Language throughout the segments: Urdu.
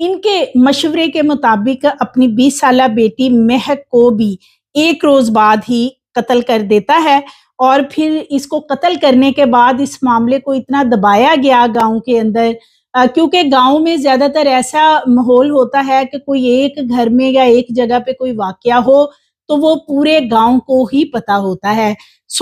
ان کے مشورے کے مطابق اپنی 20 سالہ بیٹی مہک کو بھی 1 روز بعد ہی قتل کر دیتا ہے، اور پھر اس کو قتل کرنے کے بعد اس معاملے کو اتنا دبایا گیا گاؤں کے اندر، کیونکہ گاؤں میں زیادہ تر ایسا ماحول ہوتا ہے کہ کوئی ایک گھر میں یا ایک جگہ پہ کوئی واقعہ ہو تو وہ پورے گاؤں کو ہی پتہ ہوتا ہے۔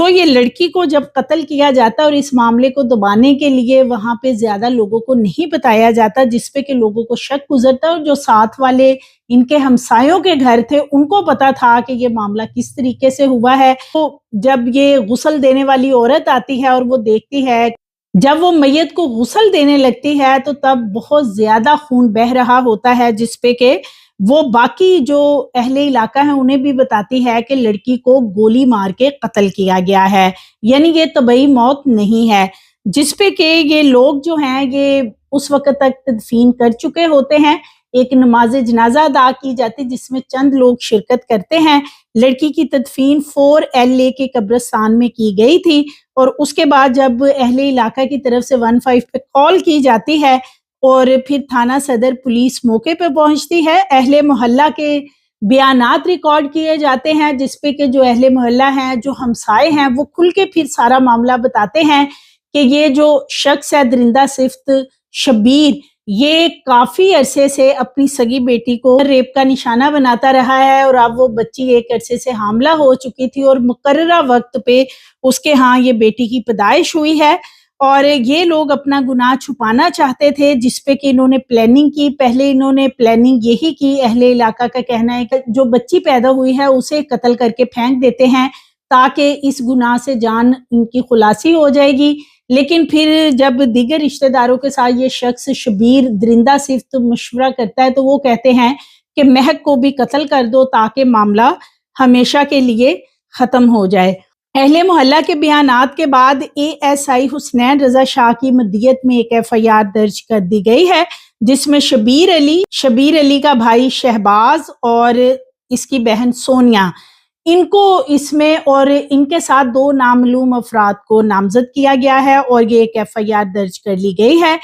یہ لڑکی کو جب قتل کیا جاتا اور اس معاملے کو دبانے کے لیے وہاں پہ زیادہ لوگوں کو نہیں بتایا جاتا، جس پہ کہ لوگوں کو شک گزرتا، اور جو ساتھ والے ان کے ہمسایوں کے گھر تھے ان کو پتا تھا کہ یہ معاملہ کس طریقے سے ہوا ہے۔ تو جب یہ غسل دینے والی عورت آتی ہے اور وہ دیکھتی ہے، جب وہ میت کو غسل دینے لگتی ہے تو تب بہت زیادہ خون بہہ رہا ہوتا ہے، جس پہ کہ وہ باقی جو اہل علاقہ ہیں انہیں بھی بتاتی ہے کہ لڑکی کو گولی مار کے قتل کیا گیا ہے، یعنی یہ طبعی موت نہیں ہے، جس پہ کہ یہ لوگ جو ہیں یہ اس وقت تک تدفین کر چکے ہوتے ہیں۔ ایک نماز جنازہ ادا کی جاتی جس میں چند لوگ شرکت کرتے ہیں۔ لڑکی کی تدفین 4LA کے قبرستان میں کی گئی تھی، اور اس کے بعد جب اہل علاقہ کی طرف سے 15 پہ کال کی جاتی ہے اور پھر تھانہ صدر پولیس موقع پہ پہنچتی ہے، اہل محلہ کے بیانات ریکارڈ کیے جاتے ہیں، جس پہ کہ جو اہل محلہ ہیں، جو ہمسائے ہیں، وہ کھل کے پھر سارا معاملہ بتاتے ہیں کہ یہ جو شخص ہے درندہ صفت شبیر، یہ کافی عرصے سے اپنی سگی بیٹی کو ریپ کا نشانہ بناتا رہا ہے، اور اب وہ بچی ایک عرصے سے حاملہ ہو چکی تھی اور مقررہ وقت پہ اس کے ہاں یہ بیٹی کی پیدائش ہوئی ہے، اور یہ لوگ اپنا گناہ چھپانا چاہتے تھے، جس پہ کہ انہوں نے پلاننگ کی۔ پہلے انہوں نے پلاننگ یہی کی، اہل علاقہ کا کہنا ہے کہ جو بچی پیدا ہوئی ہے اسے قتل کر کے پھینک دیتے ہیں تاکہ اس گناہ سے جان ان کی خلاصی ہو جائے گی، لیکن پھر جب دیگر رشتہ داروں کے ساتھ یہ شخص شبیر درندہ صفت مشورہ کرتا ہے تو وہ کہتے ہیں کہ مہک کو بھی قتل کر دو تاکہ معاملہ ہمیشہ کے لیے ختم ہو جائے۔ اہل محلہ کے بیانات کے بعد ASI حسنین رضا شاہ کی مدیت میں ایک FIR درج کر دی گئی ہے، جس میں شبیر علی کا بھائی شہباز اور اس کی بہن سونیا، ان کو اس میں اور ان کے ساتھ 2 نامعلوم افراد کو نامزد کیا گیا ہے، اور یہ ایک FIR درج کر لی گئی ہے۔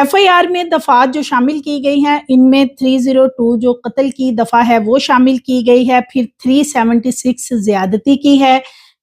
FIR میں دفعات جو شامل کی گئی ہیں، ان میں 302 جو قتل کی دفعہ ہے وہ شامل کی گئی ہے، پھر 376 زیادتی کی ہے،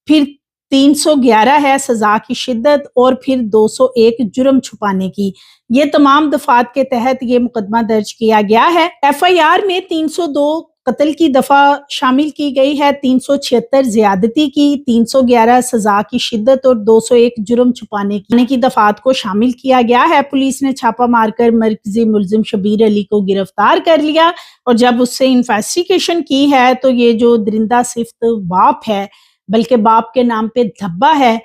پھر 311 ہے سزا کی شدت، اور پھر 201 جرم چھپانے کی۔ یہ تمام دفعات کے تحت یہ مقدمہ درج کیا گیا ہے۔ FIR میں 302 قتل کی دفعہ شامل کی گئی ہے، 376 زیادتی کی، 311 سزا کی شدت اور 201 جرم چھپانے کی دفعات کو شامل کیا گیا ہے۔ پولیس نے چھاپہ مار کر مرکزی ملزم شبیر علی کو گرفتار کر لیا، اور جب اس سے انویسٹیگیشن کی ہے تو یہ جو درندہ صفت باپ ہے، بلکہ باپ کے نام پہ دھبا ہے،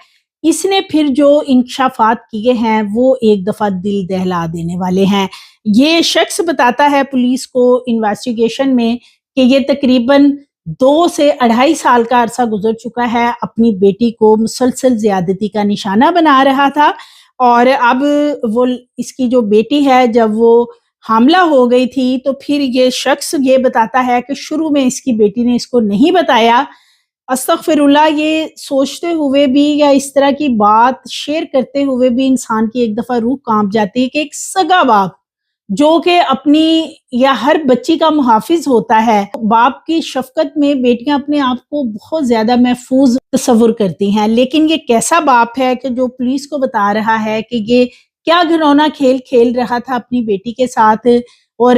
اس نے پھر جو انکشافات کیے ہیں وہ ایک دفعہ دل دہلا دینے والے ہیں۔ یہ شخص بتاتا ہے پولیس کو انویسٹیگیشن میں کہ یہ تقریباً 2 سے 2.5 سال کا عرصہ گزر چکا ہے، اپنی بیٹی کو مسلسل زیادتی کا نشانہ بنا رہا تھا، اور اب وہ اس کی جو بیٹی ہے جب وہ حاملہ ہو گئی تھی تو پھر یہ شخص یہ بتاتا ہے کہ شروع میں اس کی بیٹی نے اس کو نہیں بتایا۔ استغفر اللہ، یہ سوچتے ہوئے بھی یا اس طرح کی بات شیئر کرتے ہوئے بھی انسان کی ایک دفعہ روح کانپ جاتی ہے کہ ایک سگا باپ جو کہ اپنی یا ہر بچی کا محافظ ہوتا ہے، باپ کی شفقت میں بیٹیاں اپنے آپ کو بہت زیادہ محفوظ تصور کرتی ہیں، لیکن یہ کیسا باپ ہے کہ جو پولیس کو بتا رہا ہے کہ یہ کیا گھنونا کھیل کھیل رہا تھا اپنی بیٹی کے ساتھ، اور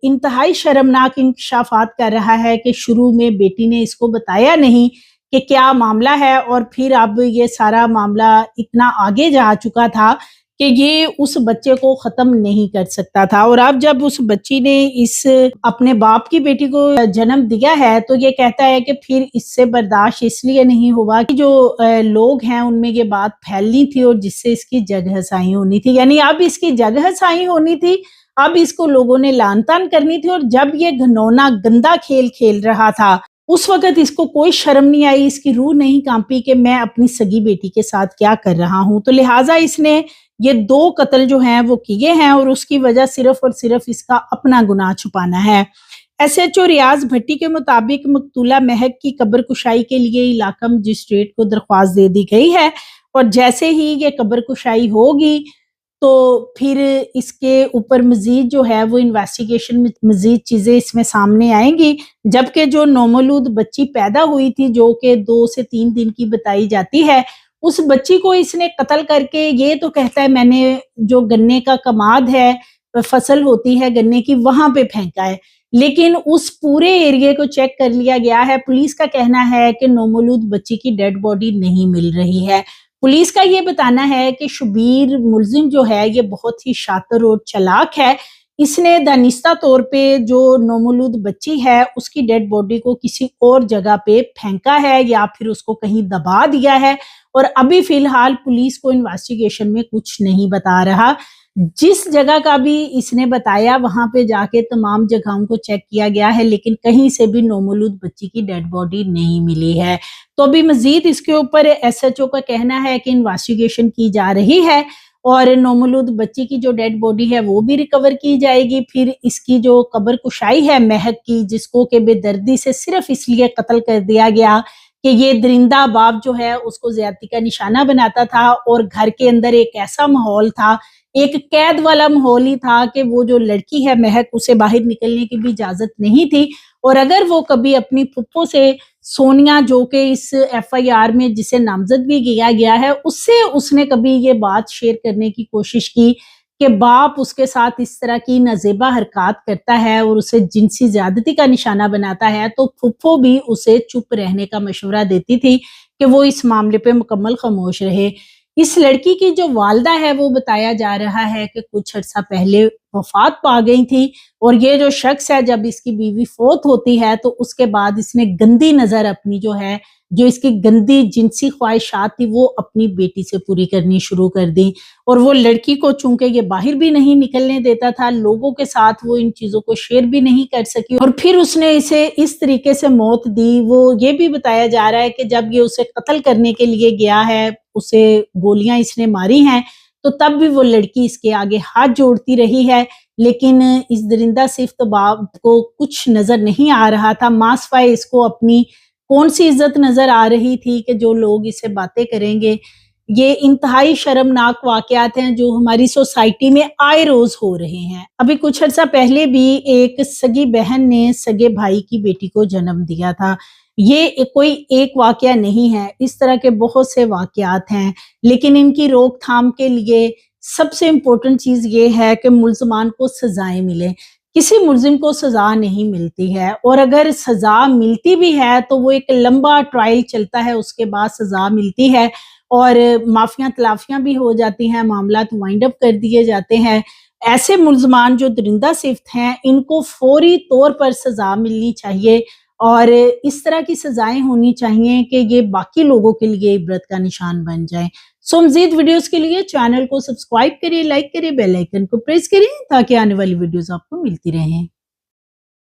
انتہائی شرمناک انکشافات کر رہا ہے کہ شروع میں بیٹی نے اس کو بتایا نہیں کہ کیا معاملہ ہے، اور پھر اب یہ سارا معاملہ اتنا آگے جا چکا تھا کہ یہ اس بچے کو ختم نہیں کر سکتا تھا، اور اب جب اس بچی نے اس اپنے باپ کی بیٹی کو جنم دیا ہے تو یہ کہتا ہے کہ پھر اس سے برداشت اس لیے نہیں ہوا کہ جو لوگ ہیں ان میں یہ بات پھیلنی تھی اور جس سے اس کی جگ ہنسائی ہونی تھی، یعنی اب اس کی جگ ہنسائی ہونی تھی، اب اس کو لوگوں نے لعن طعن کرنی تھی، اور جب یہ گھنونا گندا کھیل کھیل رہا تھا اس وقت اس کو کوئی شرم نہیں آئی، اس کی روح نہیں کانپی کہ میں اپنی سگی بیٹی کے ساتھ کیا کر رہا ہوں، تو لہٰذا اس نے یہ 2 قتل جو ہیں وہ کیے ہیں، اور اس کی وجہ صرف اور صرف اس کا اپنا گناہ چھپانا ہے۔ SHO ریاض بھٹی کے مطابق مقتولہ مہک کی قبر کشائی کے لیے علاقہ مجسٹریٹ کو درخواست دے دی گئی ہے، اور جیسے ہی یہ قبر کشائی ہوگی تو پھر اس کے اوپر مزید جو ہے وہ انویسٹیگیشن میں مزید چیزیں اس میں سامنے آئیں گی، جبکہ جو نومولود بچی پیدا ہوئی تھی جو کہ 2 سے 3 دن کی بتائی جاتی ہے، اس بچی کو اس نے قتل کر کے یہ تو کہتا ہے میں نے جو گنے کا کماد ہے، فصل ہوتی ہے گنے کی، وہاں پہ پھینکا ہے، لیکن اس پورے ایریے کو چیک کر لیا گیا ہے۔ پولیس کا کہنا ہے کہ نومولود بچی کی ڈیڈ باڈی نہیں مل رہی ہے۔ پولیس کا یہ بتانا ہے کہ شبیر ملزم جو ہے یہ بہت ہی شاطر اور چلاک ہے، اس نے دانستہ طور پہ جو نومولود بچی ہے اس کی ڈیڈ باڈی کو کسی اور جگہ پہ پھینکا ہے یا پھر اس کو کہیں دبا دیا ہے، اور ابھی فی الحال پولیس کو انویسٹیگیشن میں کچھ نہیں بتا رہا۔ جس جگہ کا بھی اس نے بتایا وہاں پہ جا کے تمام جگہوں کو چیک کیا گیا ہے، لیکن کہیں سے بھی نومولود بچی کی ڈیڈ باڈی نہیں ملی ہے۔ تو ابھی مزید اس کے اوپر ایس ایچ او کا کہنا ہے کہ انویسٹیگیشن کی جا رہی ہے اور نومولود بچی کی جو ڈیڈ باڈی ہے وہ بھی ریکور کی جائے گی۔ پھر اس کی جو قبر کشائی ہے مہک کی، جس کو کہ بے دردی سے صرف اس لیے قتل کر دیا گیا کہ یہ درندہ باپ جو ہے اس کو زیادتی کا نشانہ بناتا تھا، اور گھر کے اندر ایک ایسا ماحول تھا، ایک قید والا ماحول ہی تھا کہ وہ جو لڑکی ہے مہک، اسے باہر نکلنے کی بھی اجازت نہیں تھی، اور اگر وہ کبھی اپنی پھپھو سے سونیا جو کہ اس ایف آئی آر میں جسے نامزد بھی کیا گیا ہے، اس سے اس نے کبھی یہ بات شیئر کرنے کی کوشش کی کہ باپ اس کے ساتھ اس طرح کی نازیبا حرکات کرتا ہے اور اسے جنسی زیادتی کا نشانہ بناتا ہے، تو پھپھو بھی اسے چپ رہنے کا مشورہ دیتی تھی کہ وہ اس معاملے پہ مکمل خاموش رہے۔ اس لڑکی کی جو والدہ ہے وہ بتایا جا رہا ہے کہ کچھ عرصہ پہلے وفات پا گئی تھی، اور یہ جو شخص ہے جب اس کی بیوی فوت ہوتی ہے تو اس کے بعد اس نے گندی نظر اپنی جو اس کی گندی جنسی خواہشات تھی وہ اپنی بیٹی سے پوری کرنی شروع کر دی، اور وہ لڑکی کو چونکہ یہ باہر بھی نہیں نکلنے دیتا تھا، لوگوں کے ساتھ وہ ان چیزوں کو شیئر بھی نہیں کر سکی، اور پھر اس نے اسے اس طریقے سے موت دی۔ وہ یہ بھی بتایا جا رہا ہے کہ جب یہ اسے قتل کرنے کے لیے گیا ہے، اسے گولیاں اس نے ماری ہیں، تو تب بھی وہ لڑکی اس کے آگے ہاتھ جوڑتی رہی ہے، لیکن اس درندہ صفت باپ کو کچھ نظر نہیں آ رہا تھا، ماں سوائے اس کو اپنی کون سی عزت نظر آ رہی تھی کہ جو لوگ اسے باتیں کریں گے۔ یہ انتہائی شرمناک واقعات ہیں جو ہماری سوسائٹی میں آئے روز ہو رہے ہیں۔ ابھی کچھ عرصہ پہلے بھی ایک سگی بہن نے سگے بھائی کی بیٹی کو جنم دیا تھا۔ یہ کوئی ایک واقعہ نہیں ہے، اس طرح کے بہت سے واقعات ہیں، لیکن ان کی روک تھام کے لیے سب سے امپورٹنٹ چیز یہ ہے کہ ملزمان کو سزائیں ملیں۔ کسی ملزم کو سزا نہیں ملتی ہے، اور اگر سزا ملتی بھی ہے تو وہ ایک لمبا ٹرائل چلتا ہے، اس کے بعد سزا ملتی ہے، اور معافیاں تلافیاں بھی ہو جاتی ہیں، معاملات وائنڈ اپ کر دیے جاتے ہیں۔ ایسے ملزمان جو درندہ صفت ہیں ان کو فوری طور پر سزا ملنی چاہیے، اور اس طرح کی سزائیں ہونی چاہیے کہ یہ باقی لوگوں کے لیے عبرت کا نشان بن جائیں۔ مزید ویڈیوز کے لیے چینل کو سبسکرائب کریں، لائک کریں، بیل آئیکن کو پریس کریں تاکہ آنے والی ویڈیوز آپ کو ملتی رہیں۔